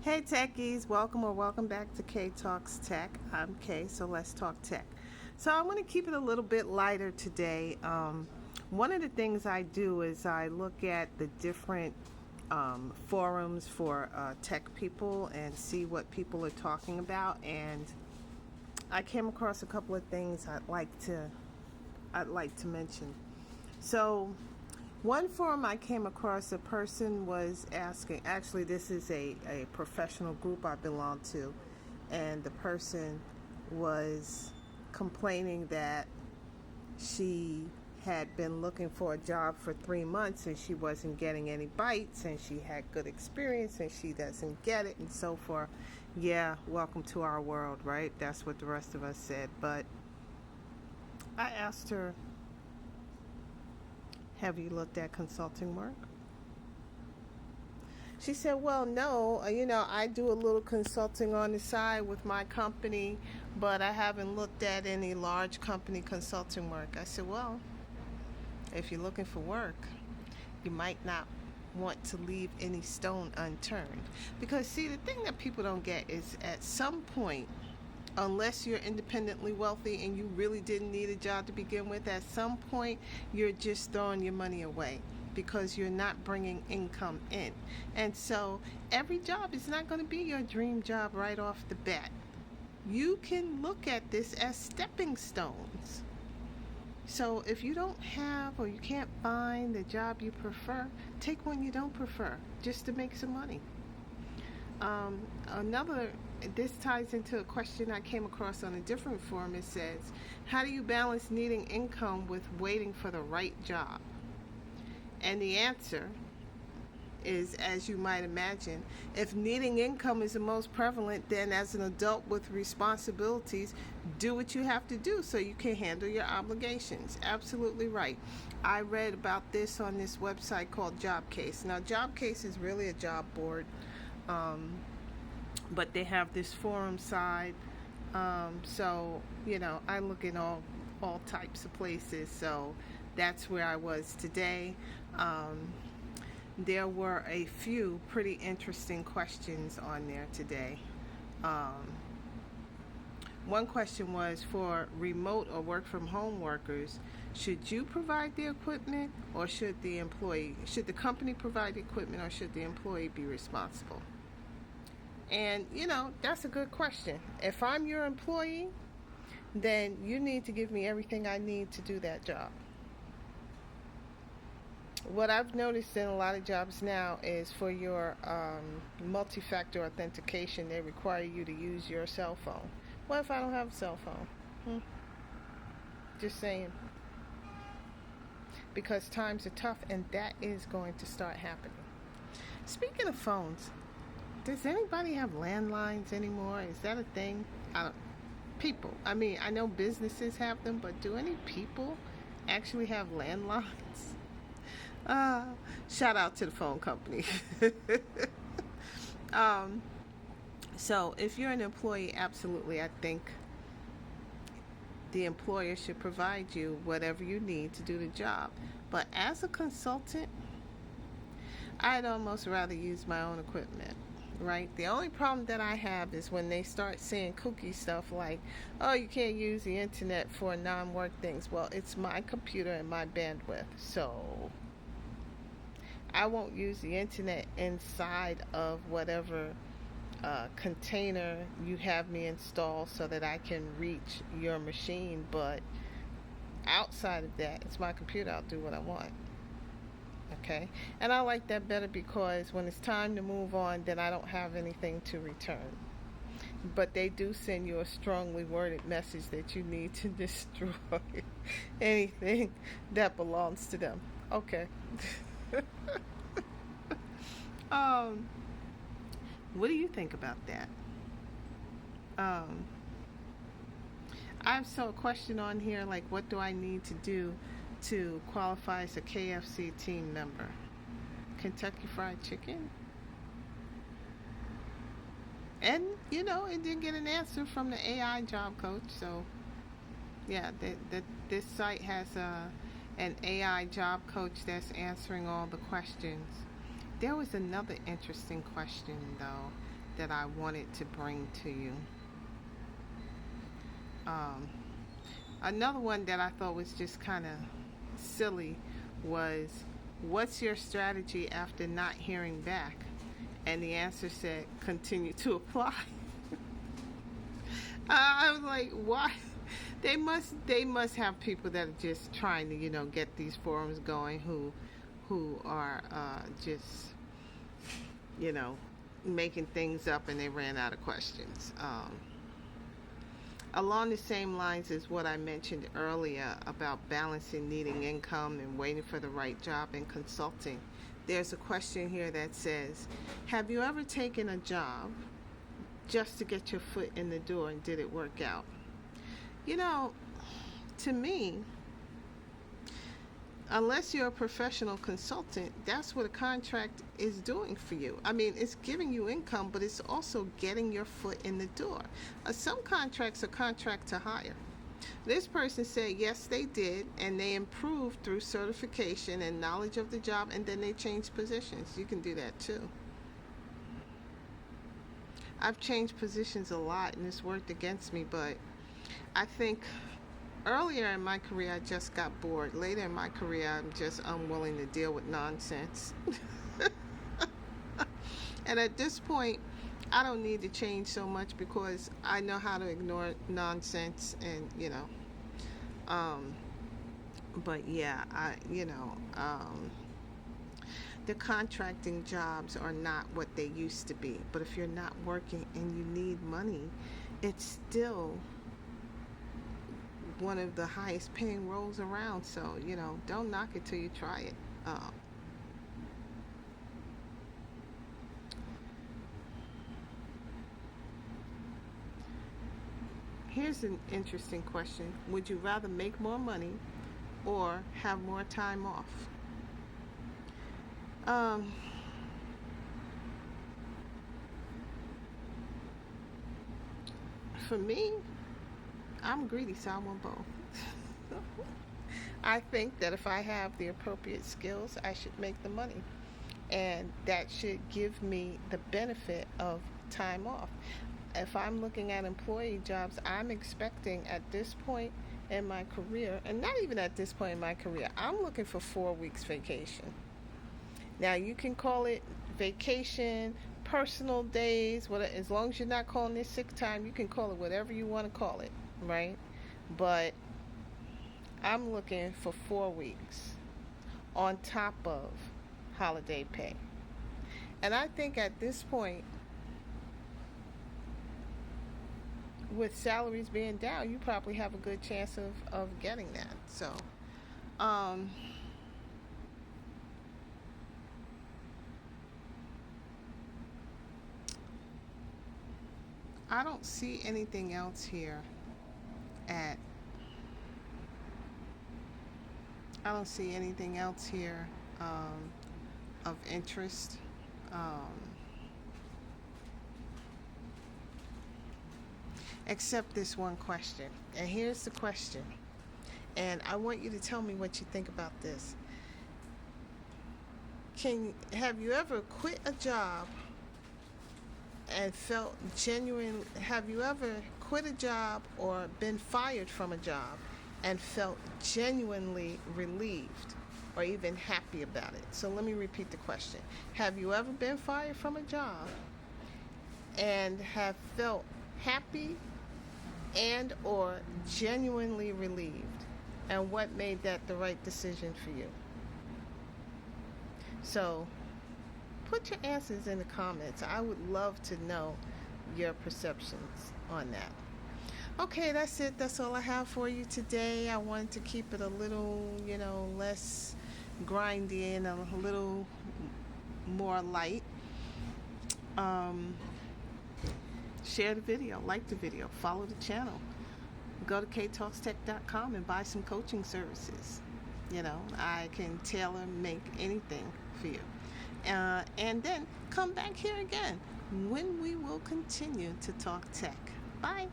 Hey techies, welcome back to kaetalkstech. I'm Kay, so let's talk tech. So I want to keep it a little bit lighter today. One of the things I do is I look at the different forums for tech people and see what people are talking about. And I came across a couple of things I'd like to mention. So one forum I came across, a person was asking, actually, this is a professional group I belong to, and the person was complaining that she had been looking for a job for 3 months and she wasn't getting any bites, and she had good experience and she doesn't get it, and so forth. Yeah, welcome to our world, right? That's what the rest of us said. But I asked her, have you looked at consulting work? She said, well, no, I do a little consulting on the side with my company, but I haven't looked at any large company consulting work. I said, well, if you're looking for work, you might not want to leave any stone unturned. Because, see, the thing that people don't get is at some point, unless you're independently wealthy and you really didn't need a job to begin with, at some point you're just throwing your money away because you're not bringing income in. And so every job is not going to be your dream job right off the bat. You can look at this as stepping stones. So if you don't have or you can't find the job you prefer, take one you don't prefer just to make some money. This ties into a question I came across on a different forum. It says, how do you balance needing income with waiting for the right job? And the answer is, as you might imagine, if needing income is the most prevalent, then as an adult with responsibilities, do what you have to do so you can handle your obligations. Absolutely right. I read about this on this website called JobCase. Now, JobCase is really a job board. But they have this forum side. So, I look in all types of places. So that's where I was today. There were a few pretty interesting questions on there today. One question was, for remote or work from home workers, should you provide the equipment or should the company provide the equipment, or should the employee be responsible? And, that's a good question. If I'm your employee, then you need to give me everything I need to do that job. What I've noticed in a lot of jobs now is for your multi-factor authentication, they require you to use your cell phone. What if I don't have a cell phone? Just saying. Because times are tough, and that is going to start happening. Speaking of phones, does anybody have landlines anymore? Is that a thing? People. I mean, I know businesses have them, but do any people actually have landlines? Shout out to the phone company. So if you're an employee, absolutely, I think the employer should provide you whatever you need to do the job. But as a consultant, I'd almost rather use my own equipment. Right? The only problem that I have is when they start saying kooky stuff like, oh, you can't use the internet for non-work things. Well, it's my computer and my bandwidth, so I won't use the internet inside of whatever container you have me install so that I can reach your machine. But outside of that, it's my computer. I'll do what I want. Okay, and I like that better because when it's time to move on, then I don't have anything to return. But they do send you a strongly worded message that you need to destroy anything that belongs to them. Okay. What do you think about that? I saw a question on here like, what do I need to do to qualify as a KFC team member? Kentucky Fried Chicken? And, it didn't get an answer from the AI job coach. So, yeah, this site has an AI job coach that's answering all the questions. There was another interesting question, though. that I wanted to bring to you. Um, Another one that I thought was just kind of silly was, what's your strategy after not hearing back? And the answer said, continue to apply. I was like, why? They must have people that are just trying to, get these forums going, who are just, you know, making things up, and they ran out of questions. Along the same lines as what I mentioned earlier about balancing needing income and waiting for the right job in consulting, there's a question here that says, have you ever taken a job just to get your foot in the door, and did it work out? To me, unless you're a professional consultant, that's what a contract is doing for you. I mean, it's giving you income, but it's also getting your foot in the door. Some contracts are contract to hire. This person said yes, they did, and they improved through certification and knowledge of the job, and then they changed positions. You can do that too. I've changed positions a lot, and it's worked against me, but I think earlier in my career, I just got bored. Later in my career, I'm just unwilling to deal with nonsense. And at this point, I don't need to change so much because I know how to ignore nonsense, and but yeah, the contracting jobs are not what they used to be. But if you're not working and you need money, it's still one of the highest paying roles around. So, don't knock it till you try it. Here's an interesting question. Would you rather make more money or have more time off? For me, I'm greedy, so I want both. I think that if I have the appropriate skills, I should make the money. And that should give me the benefit of time off. If I'm looking at employee jobs, I'm expecting at this point in my career, and not even at this point in my career, I'm looking for 4 weeks vacation. Now, you can call it vacation, personal days, as long as you're not calling it sick time, you can call it whatever you want to call it, right? But I'm looking for 4 weeks on top of holiday pay. And I think at this point, with salaries being down, you probably have a good chance of getting that. So, I don't see anything else here at I don't see anything else here of interest. Um, Except this one question. And here's the question. And I want you to tell me what you think about this. Have you ever quit a job and felt genuine? Have you ever quit a job or been fired from a job and felt genuinely relieved or even happy about it? So let me repeat the question. Have you ever been fired from a job and have felt happy and or genuinely relieved? And what made that the right decision for you? So put your answers in the comments. I would love to know your perceptions on that. Okay, that's it. That's all I have for you today. I wanted to keep it a little, less grindy and a little more light. Share the video, like the video, follow the channel. Go to kaetalkstech.com and buy some coaching services. I can tailor make anything for you. And then come back here again when we will continue to talk tech. Bye.